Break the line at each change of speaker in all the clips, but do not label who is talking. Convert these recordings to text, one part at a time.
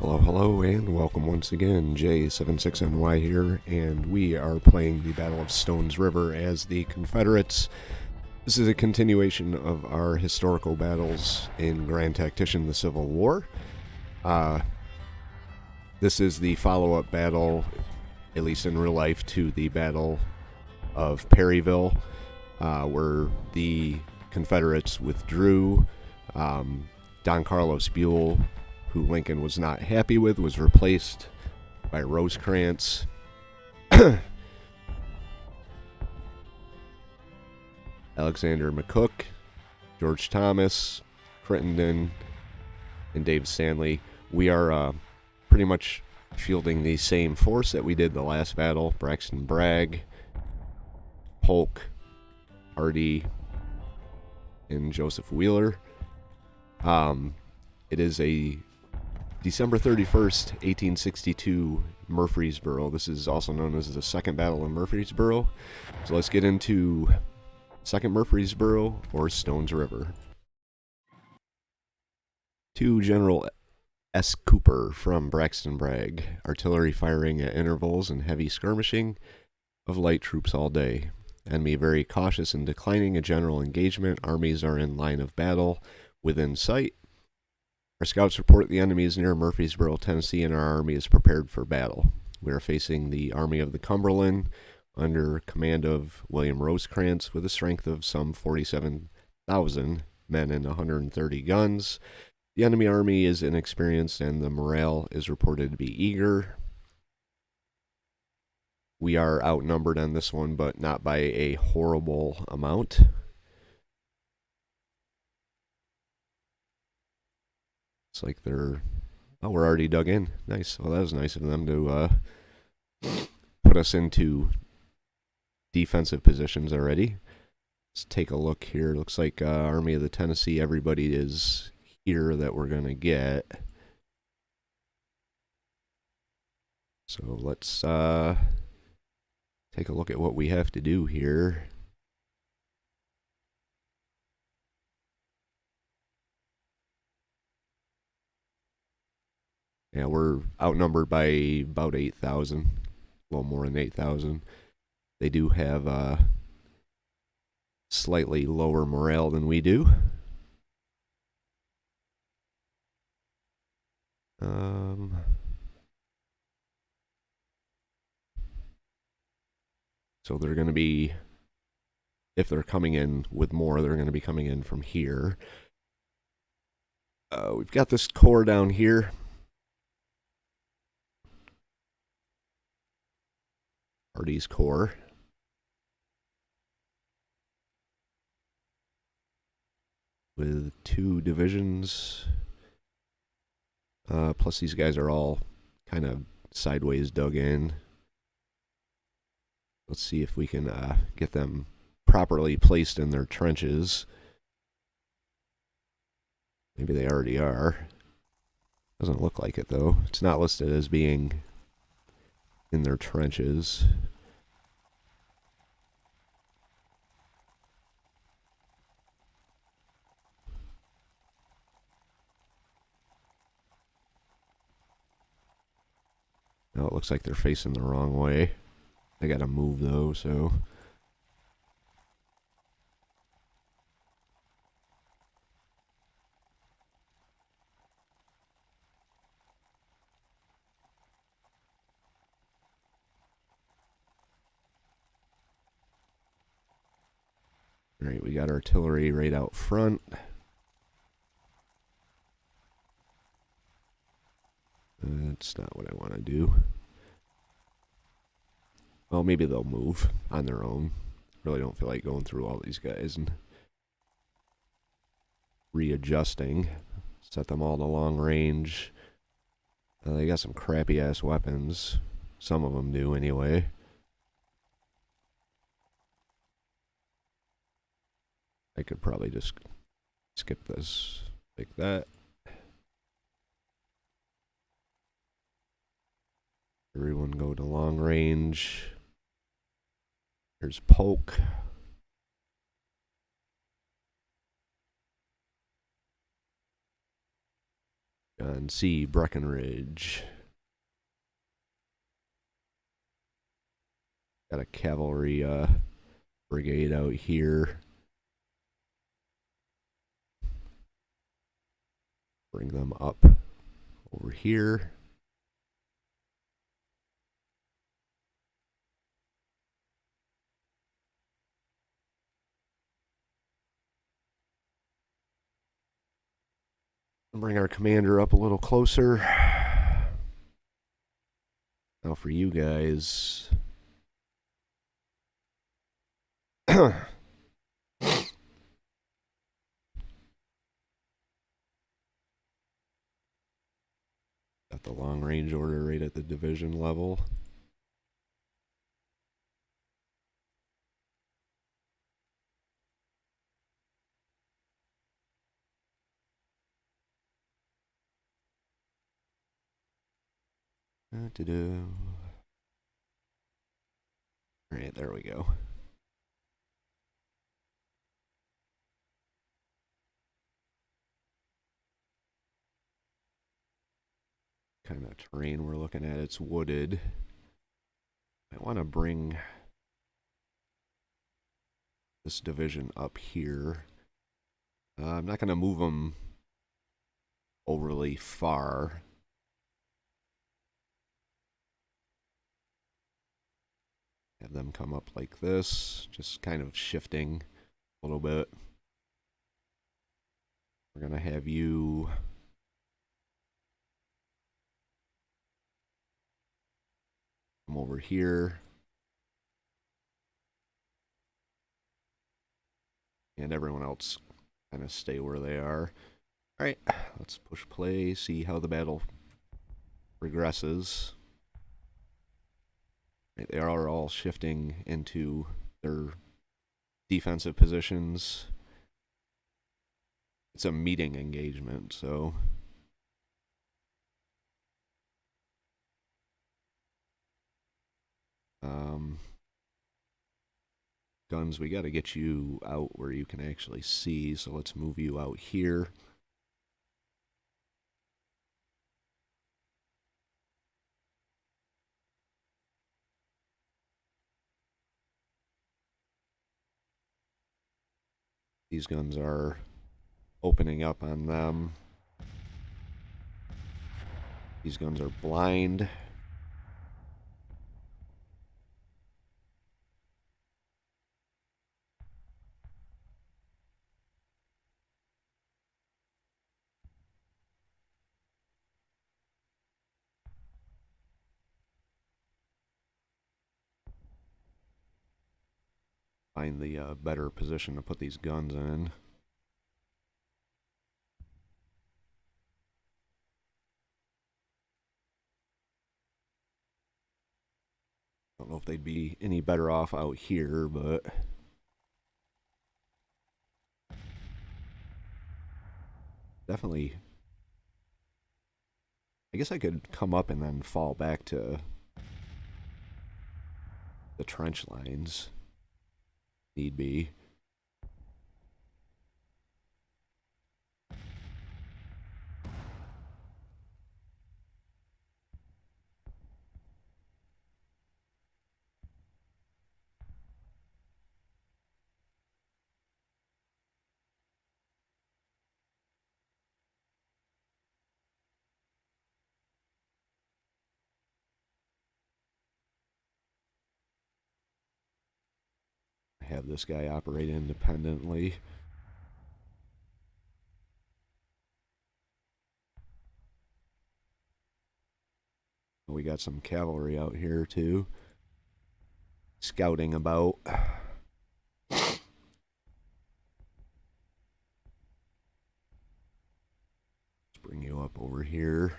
Hello, hello, and welcome once again. J76NY here, and we are playing the Battle of Stones River as the Confederates. This is a continuation of our historical battles in Grand Tactician, the Civil War. This is the follow-up battle, at least in real life, to the Battle of Perryville, where the Confederates withdrew. Don Carlos Buell, who Lincoln was not happy with, was replaced by Rosecrans. Alexander McCook, George Thomas, Crittenden, and Dave Stanley. We are pretty much fielding the same force that we did the last battle. Braxton Bragg, Polk, Hardy, and Joseph Wheeler. It is a December 31st, 1862, Murfreesboro. This is also known as the Second Battle of Murfreesboro. So let's get into Second Murfreesboro or Stones River. To General S. Cooper from Braxton Bragg. Artillery firing at intervals and heavy skirmishing of light troops all day. Enemy very cautious in declining a general engagement. Armies are in line of battle within sight. Our scouts report the enemy is near Murfreesboro, Tennessee, and our army is prepared for battle. We are facing the Army of the Cumberland under command of William Rosecrans with a strength of some 47,000 men and 130 guns. The enemy army is inexperienced and the morale is reported to be eager. We are outnumbered on this one, but not by a horrible amount. It's like they're... Oh, we're already dug in. Nice. Well, that was nice of them to put us into defensive positions already. Let's take a look here. Looks like Army of the Tennessee, everybody is here that we're going to get. So let's take a look at what we have to do here. Yeah, we're outnumbered by about 8,000, a little more than 8,000. They do have slightly lower morale than we do. So they're going to be, if they're coming in with more, they're going to be coming in from here. We've got this corps down here. Hardy's Corps. With 2 divisions. Plus these guys are all kind of sideways dug in. Let's see if we can get them properly placed in their trenches. Maybe they already are. Doesn't look like it though. It's not listed as being in their trenches. Now it looks like they're facing the wrong way. They gotta move though, so... Alright, we got artillery right out front. That's not what I want to do. Well, maybe they'll move on their own. Really don't feel like going through all these guys and readjusting. Set them all to long range. They got some crappy ass weapons. Some of them do anyway. I could probably just skip this like that. Everyone go to long range. Here's Polk. John C. Breckinridge. Got a cavalry brigade out here. Bring them up over here. Bring our commander up a little closer. Now for you guys. Got the long range order right at the division level. Alright, there we go. Kind of terrain we're looking at, it's wooded. I want to bring this division up here. I'm not going to move them overly far. Have them come up like this, just kind of shifting a little bit. We're going to have you come over here. And everyone else kind of stay where they are. Alright, let's push play, see how the battle progresses. They are all shifting into their defensive positions. It's a meeting engagement, so guns, we got to get you out where you can actually see, so let's move you out here. These guns are opening up on them. These guns are blind. Find the better position to put these guns in. Don't know if they'd be any better off out here, but definitely, I guess I could come up and then fall back to the trench lines. Need be. Have this guy operate independently. We got some cavalry out here too, scouting about. Let's bring you up over here.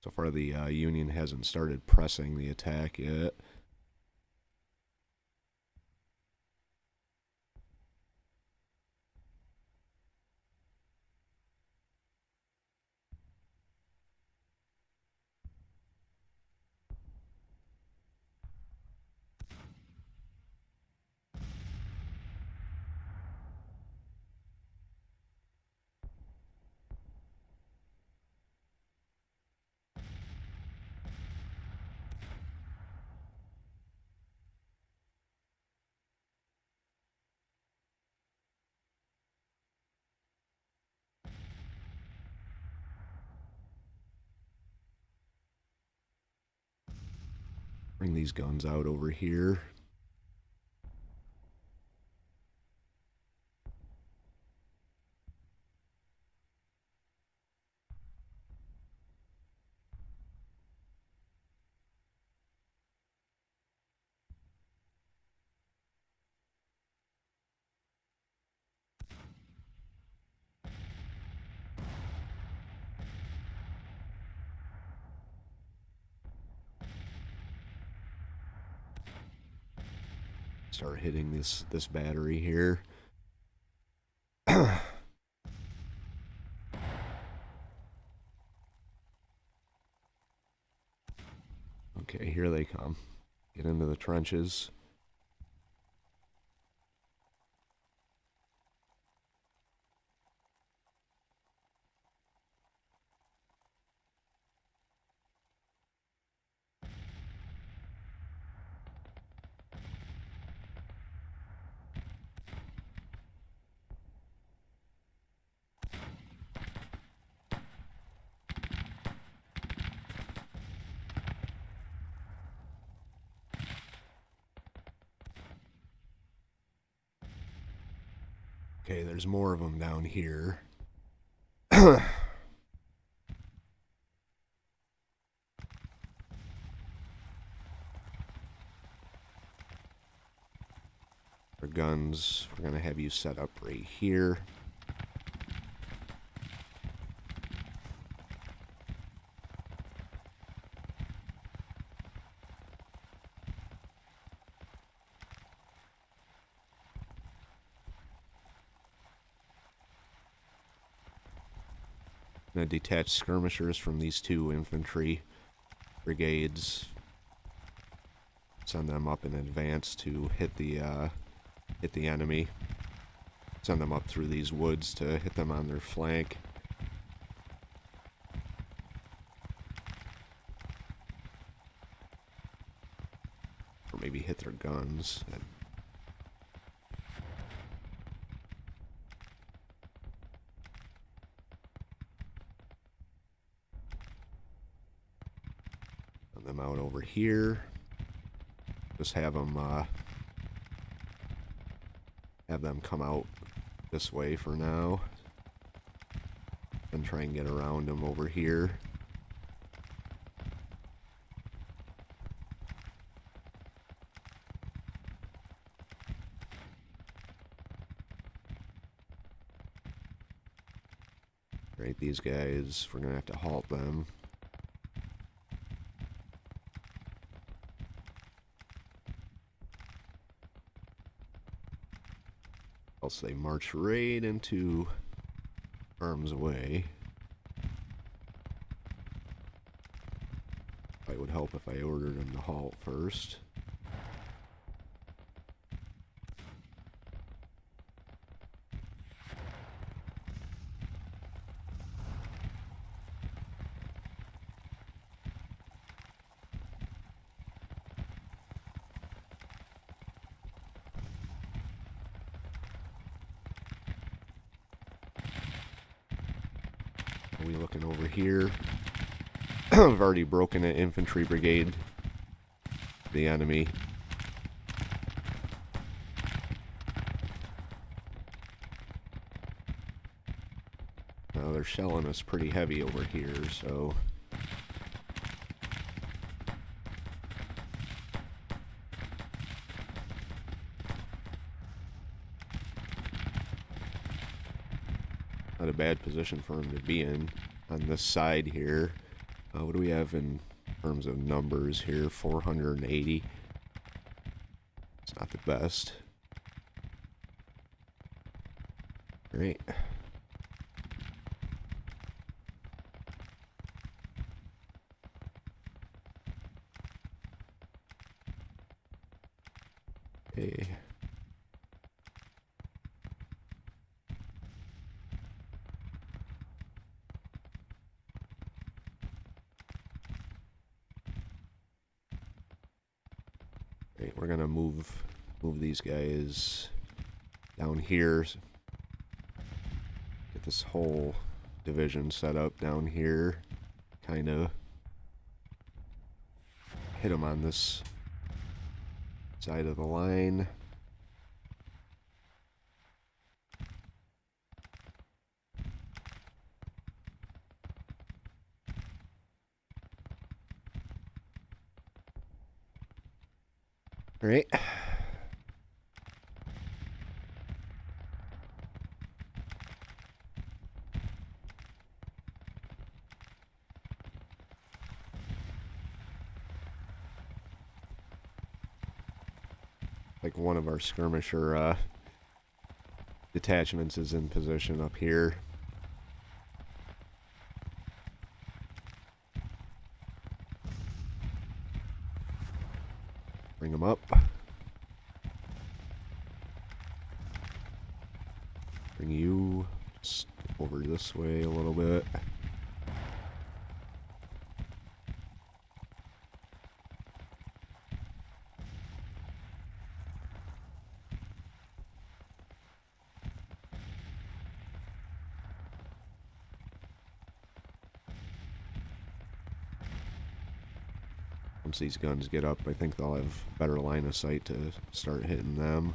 So far, the Union hasn't started pressing the attack yet. Bring these guns out over here. Start hitting this battery here. Okay, here they come. Get into the trenches. Okay, there's more of them down here. Our guns, we're going to have you set up right here. Going to detach skirmishers from these two infantry brigades. Send them up in advance to hit the enemy. Send them up through these woods to hit them on their flank. Or maybe hit their guns. Send them out over here. Just have them come out this way for now. And try and get around them over here. Right, these guys, we're gonna have to halt them. Else they march right into harm's way. It would help if I ordered them to halt first. Are we looking over here? I've already broken an infantry brigade. The enemy. Now they're shelling us pretty heavy over here, so... Not a bad position for him to be in on this side here. What do we have in terms of numbers here? 480. It's not the best. Great. Okay. We're gonna move these guys down here. Get this whole division set up down here. Kind of hit them on this Side of the line. All right. Like one of our skirmisher detachments is in position up here. Bring them up. Bring you just over this way a little bit. Once these guns get up, I think they'll have better line of sight to start hitting them.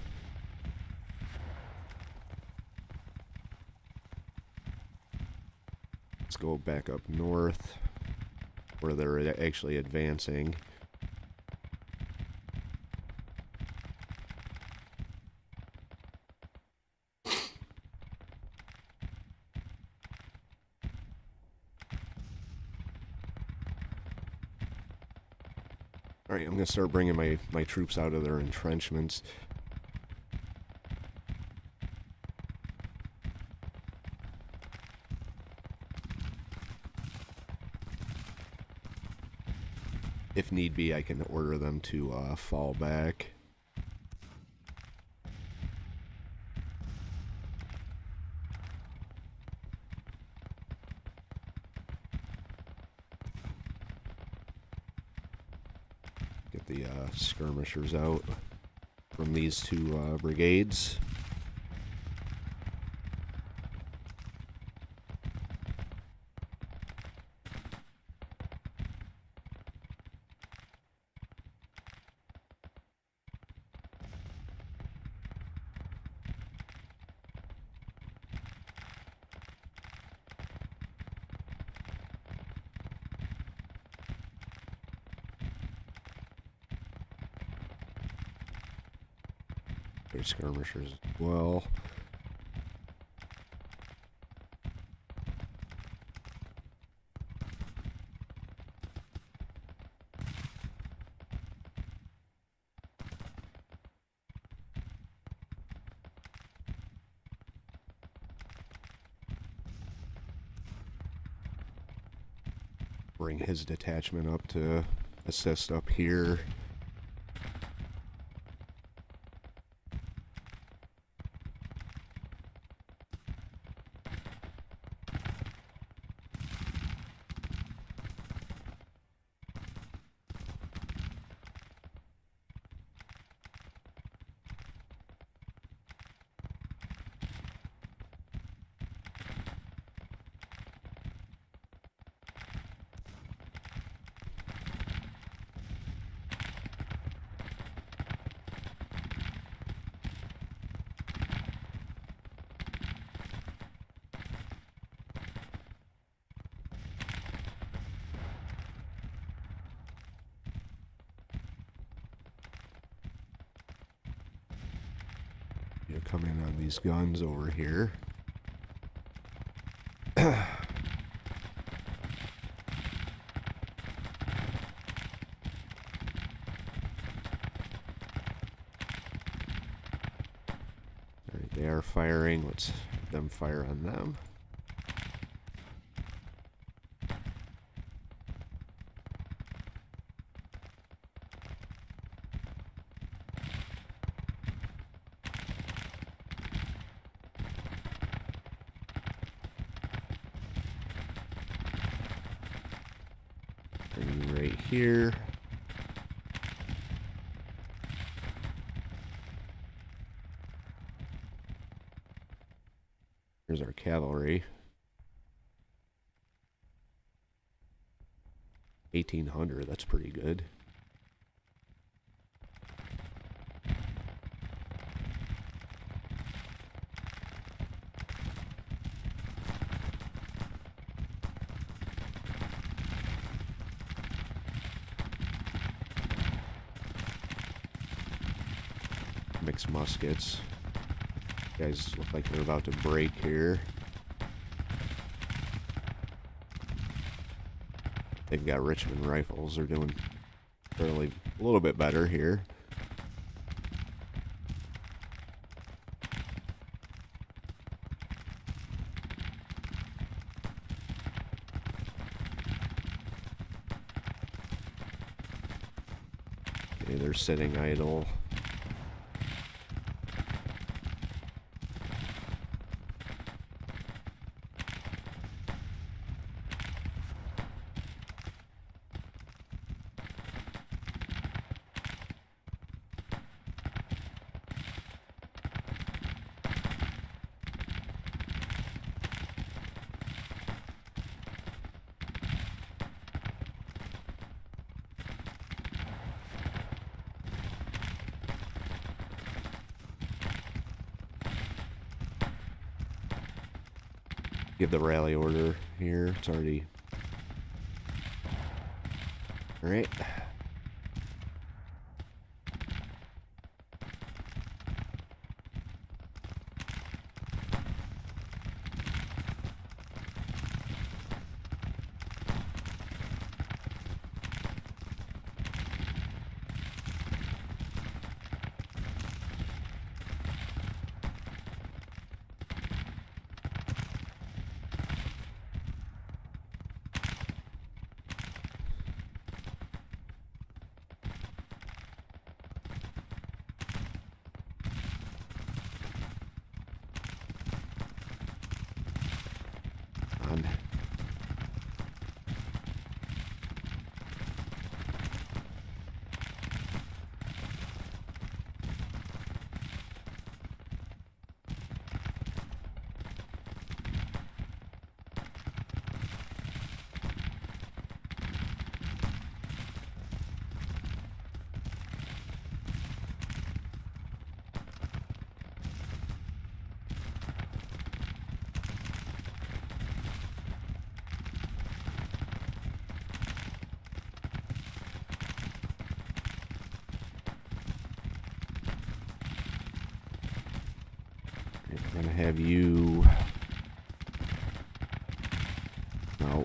Let's go back up north, where they're actually advancing. Alright, I'm going to start bringing my troops out of their entrenchments. If need be, I can order them to fall back. Get the skirmishers out from these two brigades. There's skirmishers as well. Bring his detachment up to assist up here. You come in on these guns over here. Alright, they are firing. Let's have them fire on them. Right here. Here's our cavalry. 1800, that's pretty good. mixed muskets. Guys look like they're about to break here. They've got Richmond rifles. They're doing fairly a little bit better here. Okay, they're sitting idle. Give the rally order here. It's already... Alright. I'm gonna have you... No.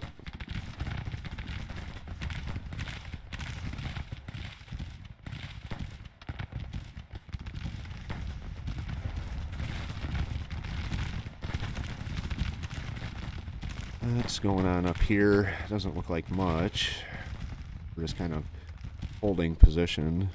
What's going on up here? Doesn't look like much. We're just kind of holding position.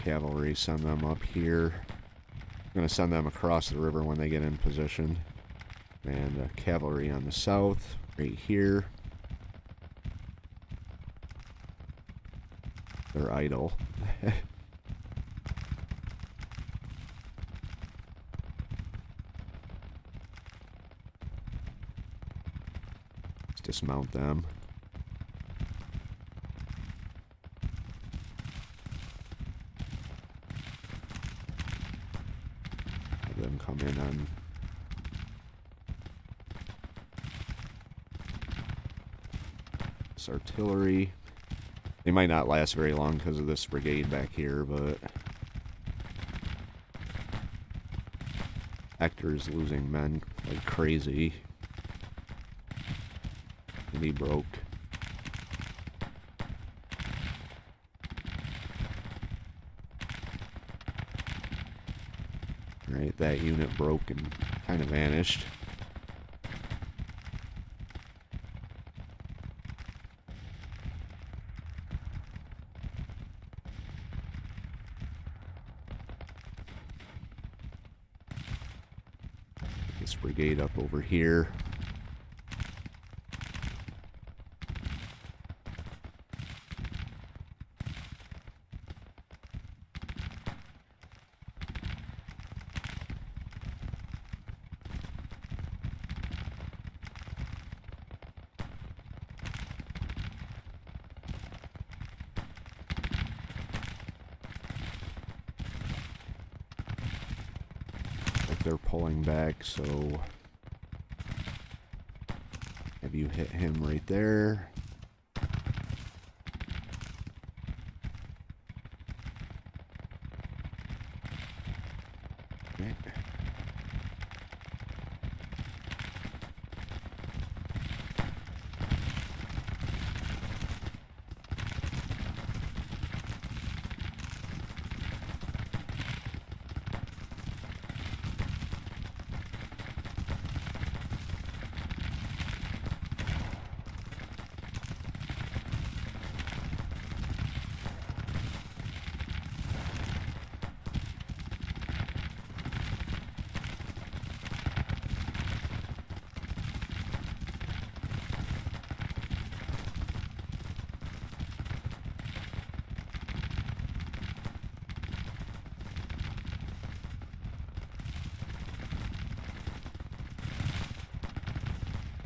Cavalry, send them up here. I'm going to send them across the river when they get in position. And cavalry on the south, right here. They're idle. Let's dismount them. Them come in on this artillery. They might not last very long because of this brigade back here, but Hector's losing men like crazy. And he broke. Right, that unit broke and kind of vanished. This brigade up over here. they're pulling back, so have you hit him right there. Okay.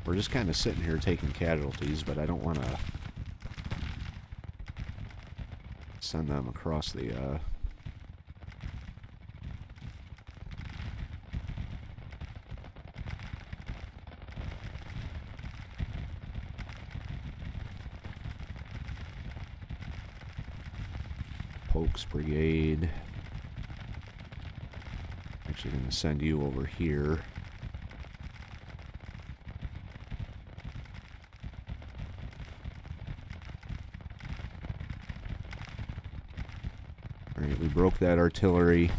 We're just kind of sitting here taking casualties, but I don't want to send them across the Polk's Brigade. Actually going to send you over here. Alright, we broke that artillery.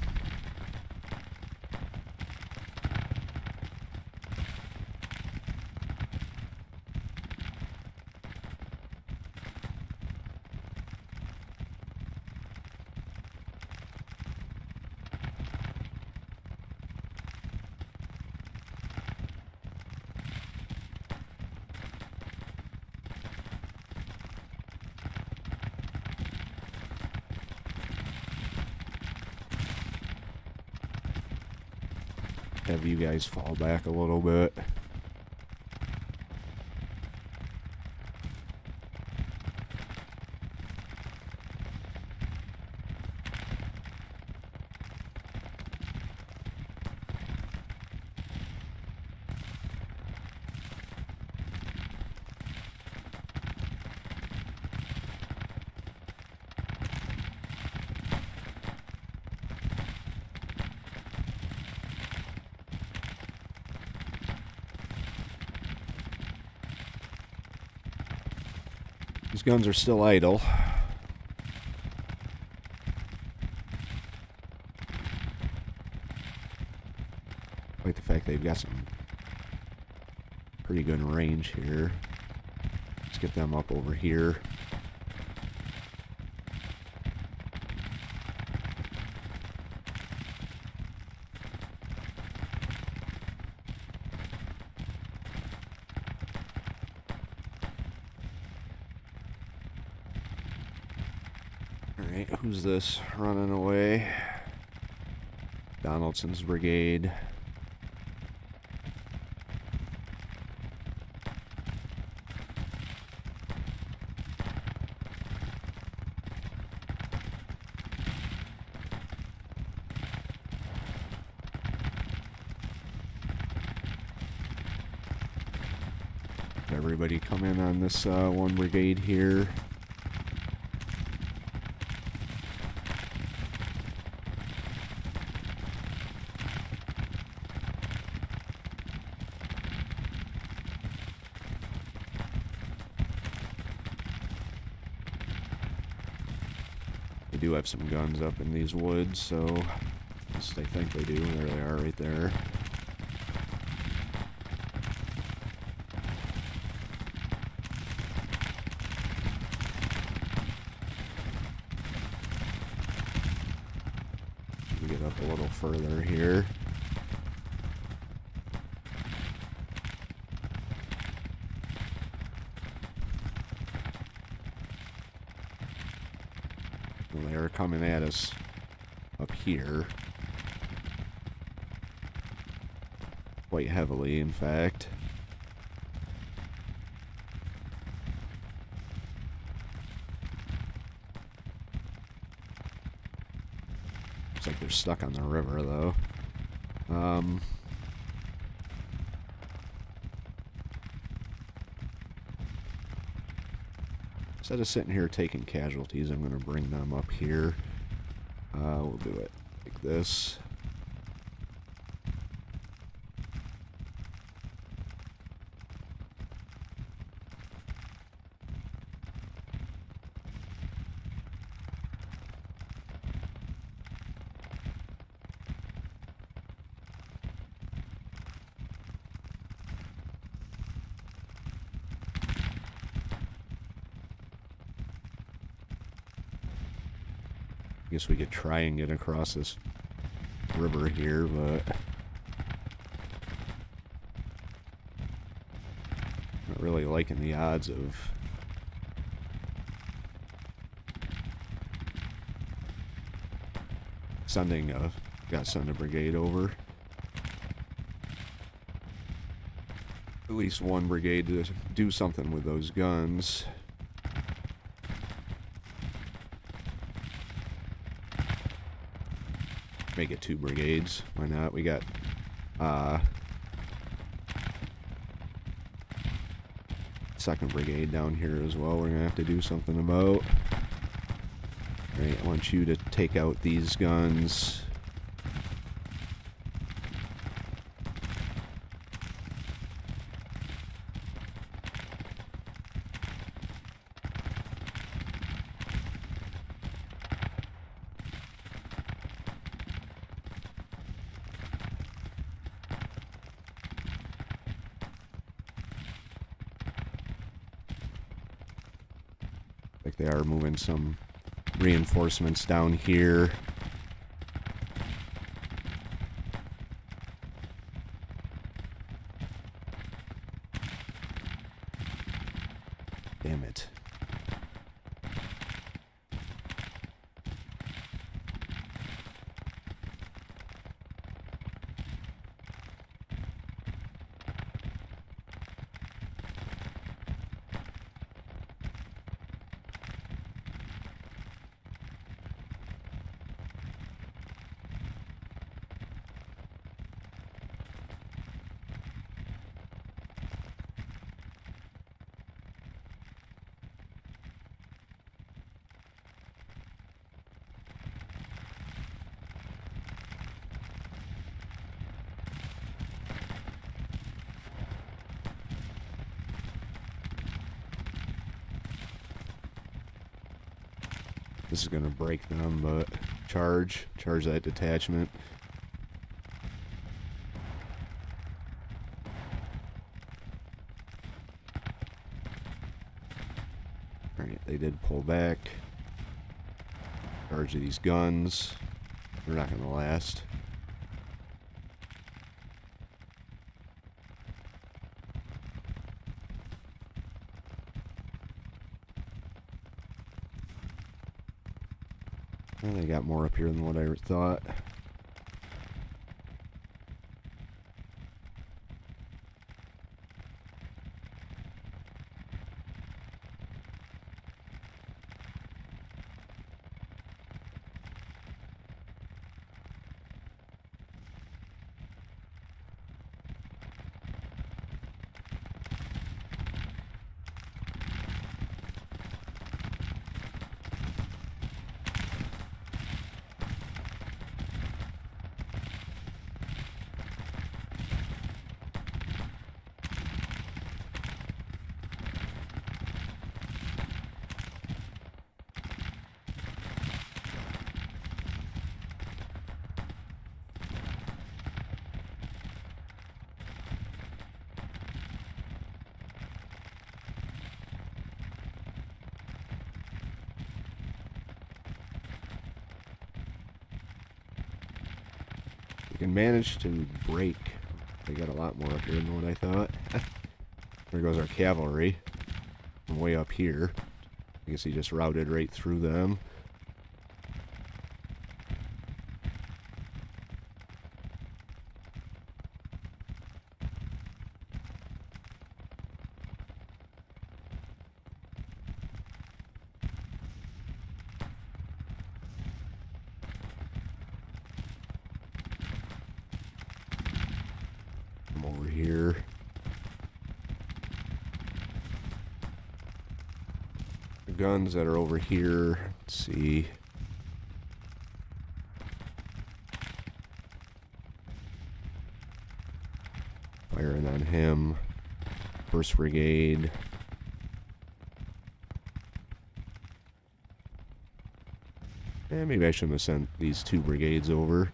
Have you guys fall back a little bit. These guns are still idle. Like the fact they've got some pretty good range here. Let's get them up over here. Alright, who's this running away? Donaldson's brigade. Everybody come in on this one brigade here. They do have some guns up in these woods, so at least I think they do. There they are right there. We get up a little further here. They're coming at us up here quite heavily, in fact. Looks like they're stuck on the river, though. Instead of sitting here taking casualties, I'm going to bring them up here. We'll do it like this. I guess we could try and get across this river here, but not really liking the odds of gotta send a brigade over. At least one brigade to do something with those guns. Make it 2 brigades. Why not? We got second brigade down here as well. We're gonna have to do something about. Alright, I want you to take out these guns. Like they are moving some reinforcements down here. Damn it. This is gonna break them, but charge that detachment. Alright, they did pull back. Charge of these guns. They're not gonna last. Well, they got more up here than what I thought. We can manage to break. They got a lot more up here than what I thought. There goes our cavalry. From way up here. I guess he just routed right through them. guns that are over here. Let's see. Firing on him. 1st Brigade. Maybe I shouldn't have sent these 2 brigades over.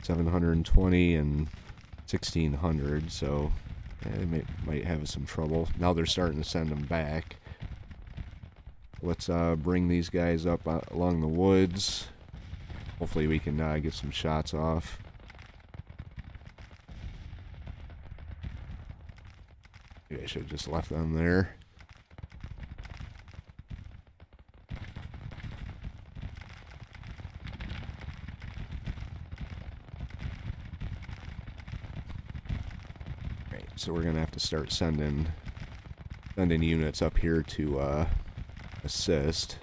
720 and 1600, so they might have some trouble. Now they're starting to send them back. Let's bring these guys up along the woods. Hopefully we can get some shots off. Maybe I should have just left them there. Right, so we're gonna have to start sending units up here to assist.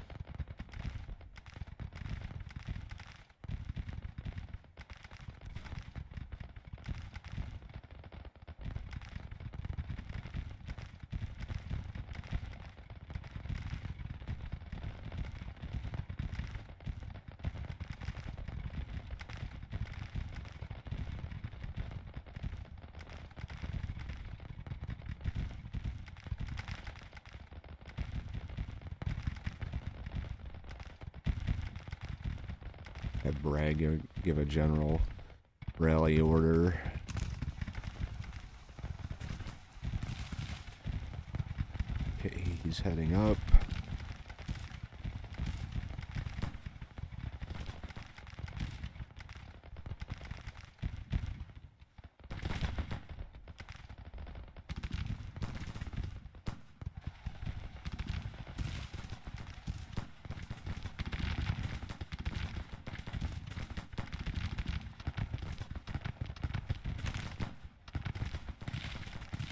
Have Bragg give a general rally order. Okay, he's heading up.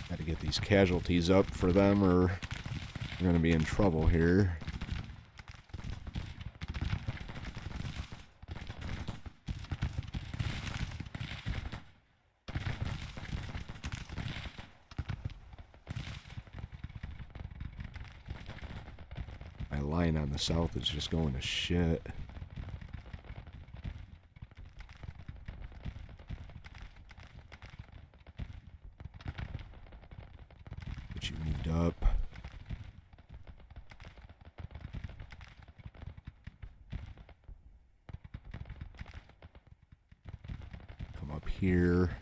Got to get these casualties up for them or we're going to be in trouble here. My line on the south is just going to shit. Get you moved up. Come up here.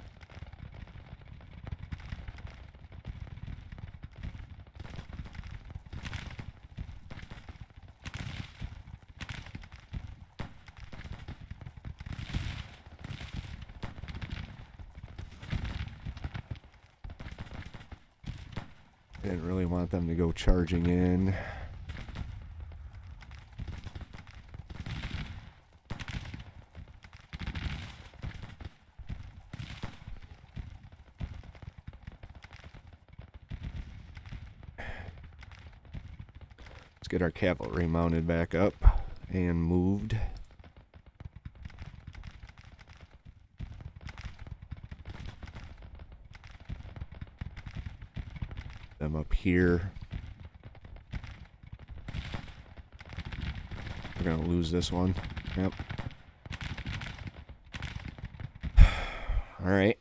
I didn't really want them to go charging in. Let's get our cavalry mounted back up and moved. Them up here. We're gonna lose this one. Yep. All right.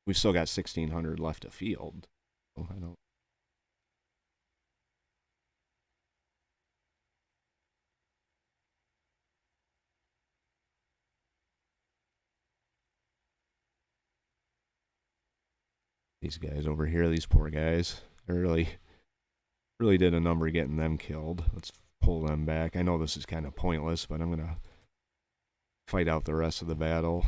We've still got 1,600 left to field. Oh, I don't. These guys over here, these poor guys, they really did a number getting them killed. Let's pull them back. I know this is kind of pointless, but I'm gonna fight out the rest of the battle.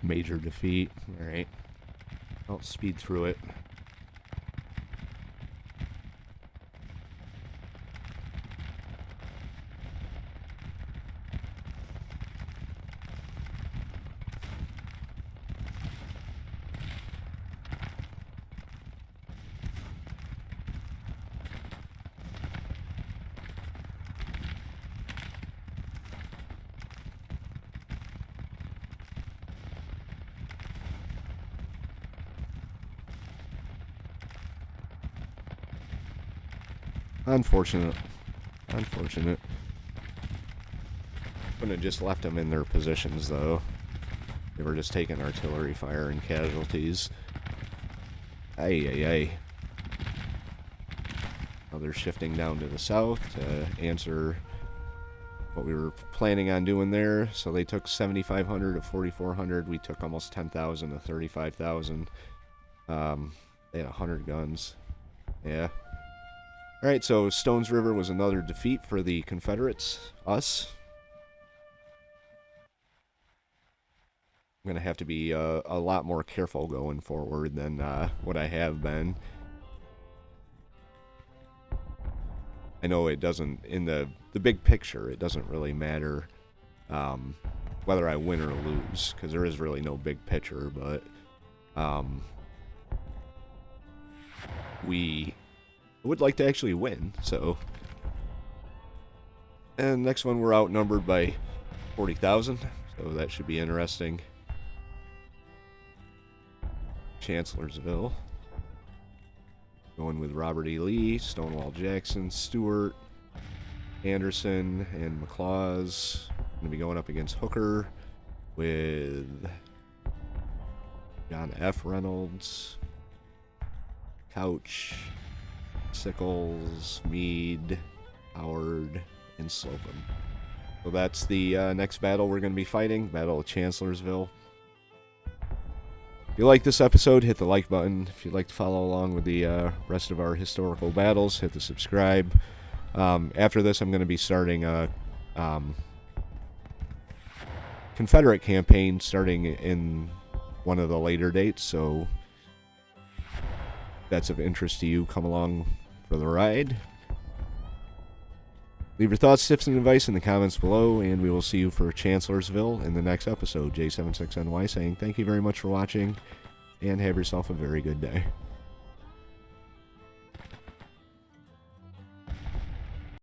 major defeat. Alright. I'll speed through it. Unfortunate. Unfortunate. Couldn't have just left them in their positions, though. They were just taking artillery fire and casualties. Ay, ay, ay. Now they're shifting down to the south to answer what we were planning on doing there. So they took 7,500 to 4,400. We took almost 10,000 to 35,000. They had 100 guns. Yeah. Alright, so Stones River was another defeat for the Confederates. Us. I'm going to have to be a lot more careful going forward than what I have been. I know it doesn't, in the big picture, it doesn't really matter whether I win or lose, because there is really no big picture, but we would like to actually win, so. And next one, we're outnumbered by 40,000, so that should be interesting. Chancellorsville. Going with Robert E. Lee, Stonewall Jackson, Stewart, Anderson, and McLaws. Going to be going up against Hooker with John F. Reynolds, Couch, Sickles, Meade, Howard, and Slocum. So that's the next battle we're going to be fighting, Battle of Chancellorsville. If you like this episode, hit the like button. If you'd like to follow along with the rest of our historical battles, hit the subscribe. After this, I'm going to be starting a Confederate campaign starting in one of the later dates, so if that's of interest to you, come along for the ride. Leave your thoughts, tips, and advice in the comments below, and we will see you for Chancellorsville in the next episode. J76NY saying thank you very much for watching, and have yourself a very good day.